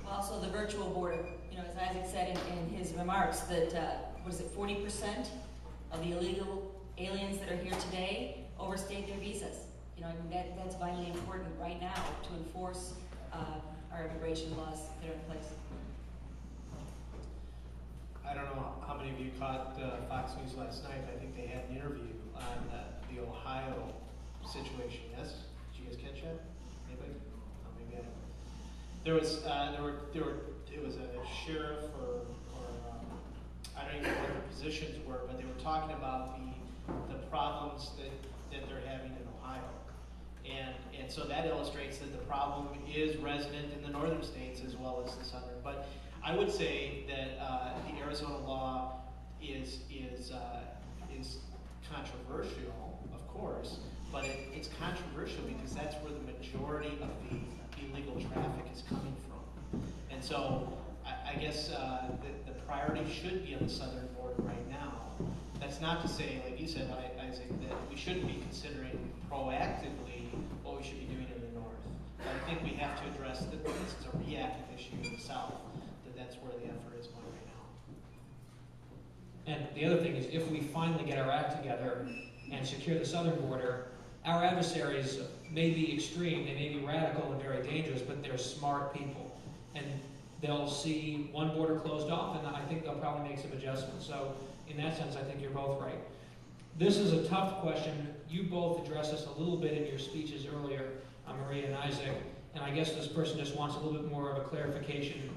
Well, also the virtual border, as Isaac said in his remarks, that, 40% of the illegal aliens that are here today overstayed their visas. That's vitally important right now to enforce our immigration laws that are in place. I don't know how many of you caught Fox News last night. I think they had an interview on the Ohio situation. Yes, did you guys catch that? Anybody? Oh, maybe I don't. There was it was a sheriff or I don't even know what their positions were, but they were talking about the problems that they're having in Ohio. And so that illustrates that the problem is resident in the northern states as well as the southern. But I would say that the Arizona law is controversial, of course, but it's controversial because that's where the majority of the illegal traffic is coming from. And so I guess the priority should be on the southern border right now. That's not to say, like you said, Isaac, that we shouldn't be considering proactively what we should be doing in the north. But I think we have to address that this is a reactive issue in the south, that's where the effort is going right now. And the other thing is, if we finally get our act together and secure the southern border, our adversaries may be extreme, they may be radical and very dangerous, but they're smart people. And they'll see one border closed off, and I think they'll probably make some adjustments. So in that sense, I think you're both right. This is a tough question. You both addressed this a little bit in your speeches earlier, Maria and Isaac, and I guess this person just wants a little bit more of a clarification.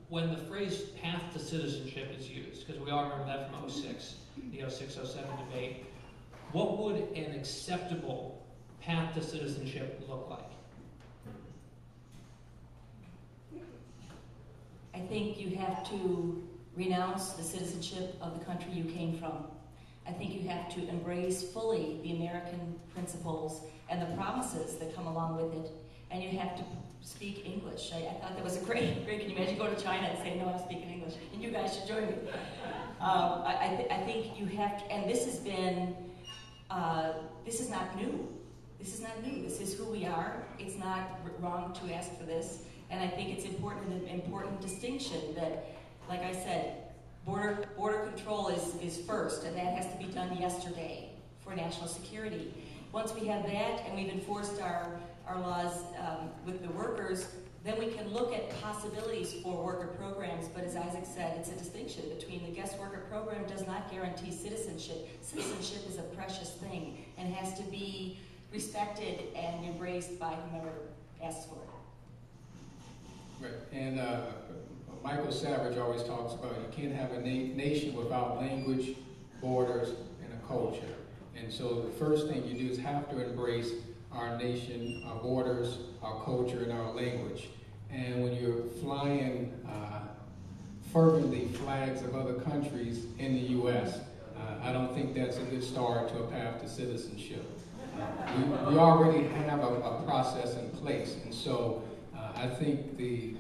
When the phrase path to citizenship is used, because we all remember that from 06, the 06-07 debate, what would an acceptable path to citizenship look like? I think you have to renounce the citizenship of the country you came from. I think you have to embrace fully the American principles and the promises that come along with it, and you have to speak English. I thought that was a great. Can you imagine going to China and saying, no, I'm speaking English, and you guys should join me. I think you have to, and this has been, this is not new. This is not new. This is who we are. It's not wrong to ask for this, and I think it's an important distinction that, like I said, border control is first, and that has to be done yesterday for national security. Once we have that, and we've enforced our laws with the workers, then we can look at possibilities for worker programs. But as Isaac said, it's a distinction between the guest worker program does not guarantee citizenship. Citizenship is a precious thing and has to be respected and embraced by whomever asks for it. Right, and Michael Savage always talks about you can't have a nation without language, borders, and a culture. And so the first thing you do is have to embrace our nation, our borders, our culture, and our language. And when you're flying fervently flags of other countries in the U.S., I don't think that's a good start to a path to citizenship. We already have a process in place, and so I think the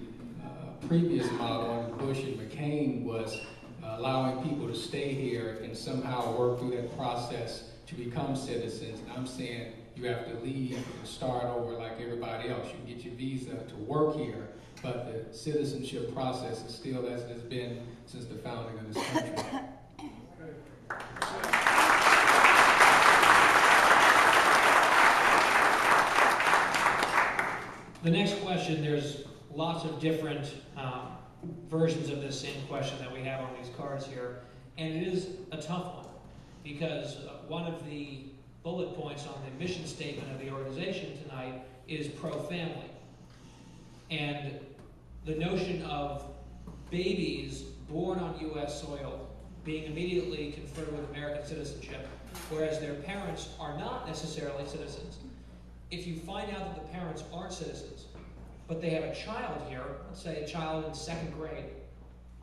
previous model under Bush and McCain was allowing people to stay here and somehow work through that process to become citizens. And I'm saying you have to leave and start over like everybody else. You can get your visa to work here, but the citizenship process is still as it has been since the founding of this country. The next question, there's lots of different versions of this same question that we have on these cards here, and it is a tough one because one of the bullet points on the mission statement of the organization tonight is pro-family. And the notion of babies born on U.S. soil being immediately conferred with American citizenship, whereas their parents are not necessarily citizens. If you find out that the parents aren't citizens, but they have a child here, let's say a child in 2nd grade,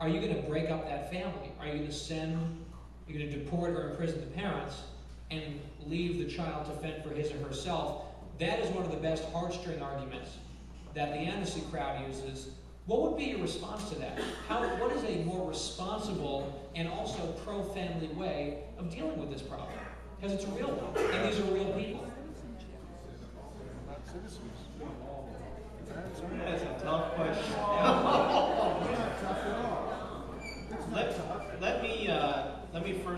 are you going to break up that family? Are you going to deport or imprison the parents and leave the child to fend for his or herself? That is one of the best heartstring arguments that the amnesty crowd uses. What would be your response to that? What is a more responsible and also pro-family way of dealing with this problem? Because it's a real one, and these are real people. That's a tough question.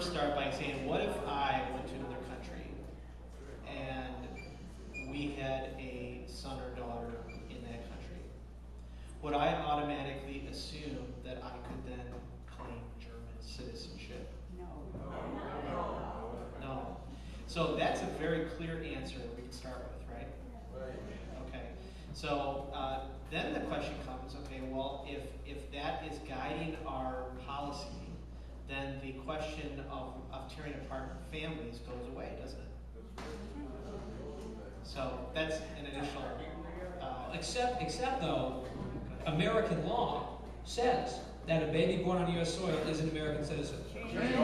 first start by saying, what if I went to another country and we had a son or daughter in that country? Would I automatically assume that I could then claim German citizenship? No. So that's a very clear answer that we can start with, right? Okay. So then the question comes, okay, well, if that is guiding our policy, then the question of tearing apart families goes away, doesn't it? So that's an initial. Except though, American law says that a baby born on U.S. soil is an American citizen. Okay.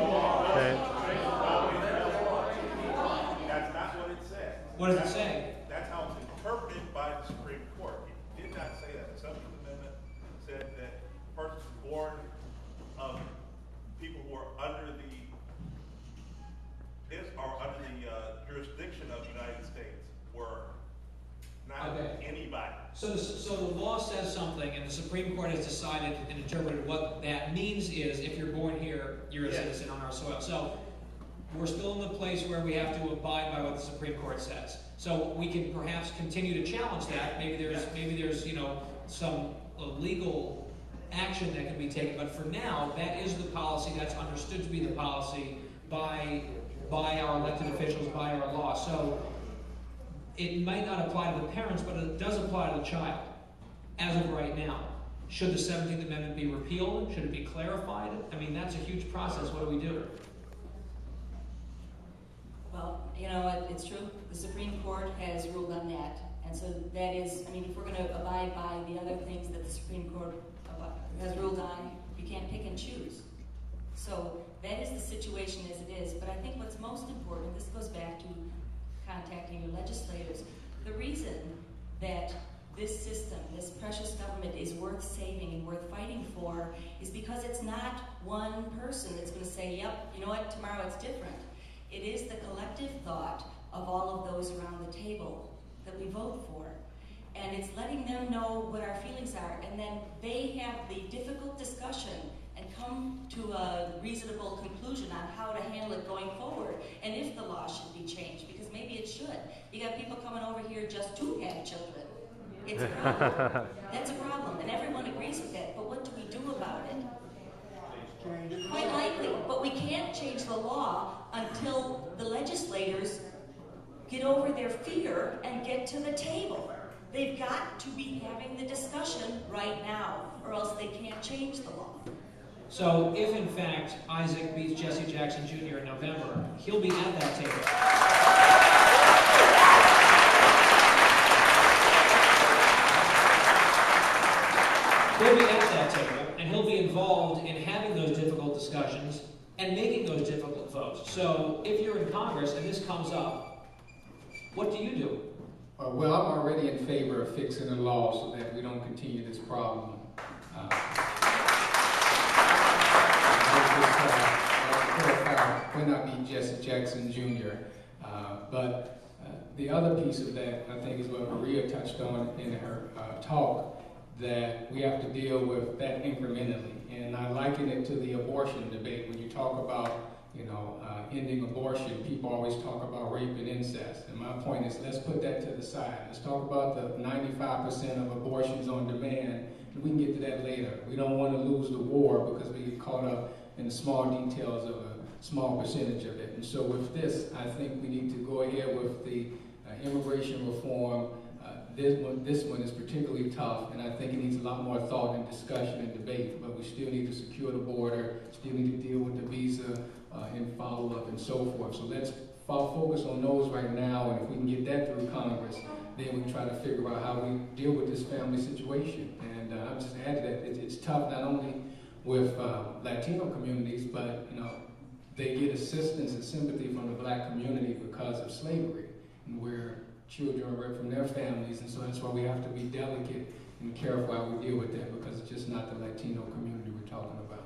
That's not what it says. What does it say? That's how it's interpreted by the Supreme Court. It did not say that. The Substance Amendment said that persons born of people who are under the jurisdiction of the United States were not anybody. So the law says something, and the Supreme Court has decided and interpreted what that means is if you're born here, you're a citizen on our soil. So we're still in the place where we have to abide by what the Supreme Court says. So we can perhaps continue to challenge that. Maybe there's some legal action that can be taken. But for now, that is the policy that's understood to be the policy by our elected officials, by our law. So it might not apply to the parents, but it does apply to the child as of right now. Should the 17th Amendment be repealed? Should it be clarified? I mean, that's a huge process. What do we do? Well, it's true. The Supreme Court has ruled on that. And so that is, if we're going to abide by the other things that the Supreme Court has ruled on, you can't pick and choose. So that is the situation as it is. But I think what's most important, this goes back to contacting your legislators, the reason that this system, this precious government is worth saving and worth fighting for is because it's not one person that's going to say, yep, you know what, tomorrow it's different. It is the collective thought of all of those around the table that we vote for. And it's letting them know what our feelings are, and then they have the difficult discussion and come to a reasonable conclusion on how to handle it going forward, and if the law should be changed, because maybe it should. You got people coming over here just to have children. It's a problem. That's a problem, and everyone agrees with that, but what do we do about it? Quite likely, but we can't change the law until the legislators get over their fear and get to the table. They've got to be having the discussion right now, or else they can't change the law. So if, in fact, Isaac beats Jesse Jackson Jr. in November, he'll be at that table. He'll be at that table, and he'll be involved in having those difficult discussions and making those difficult votes. So if you're in Congress and this comes up, what do you do? Well, I'm already in favor of fixing the law so that we don't continue this problem. Will not be Jesse Jackson Jr. But the other piece of that, I think, is what Maria touched on in her talk, that we have to deal with that incrementally. And I liken it to the abortion debate. When you talk about, ending abortion, people always talk about rape and incest. And my point is, let's put that to the side. Let's talk about the 95% of abortions on demand, and we can get to that later. We don't want to lose the war because we get caught up in the small details of a small percentage of it. And so with this, I think we need to go ahead with the immigration reform. This one is particularly tough, and I think it needs a lot more thought and discussion and debate, but we still need to secure the border, still need to deal with the visa and follow-up and so forth. So let's focus on those right now, and if we can get that through Congress, then we can try to figure out how we deal with this family situation. And I'll just add to that, it's tough not only with Latino communities, but they get assistance and sympathy from the black community because of slavery, and where children are ripped from their families, and so that's why we have to be delicate and careful how we deal with that, because it's just not the Latino community we're talking about.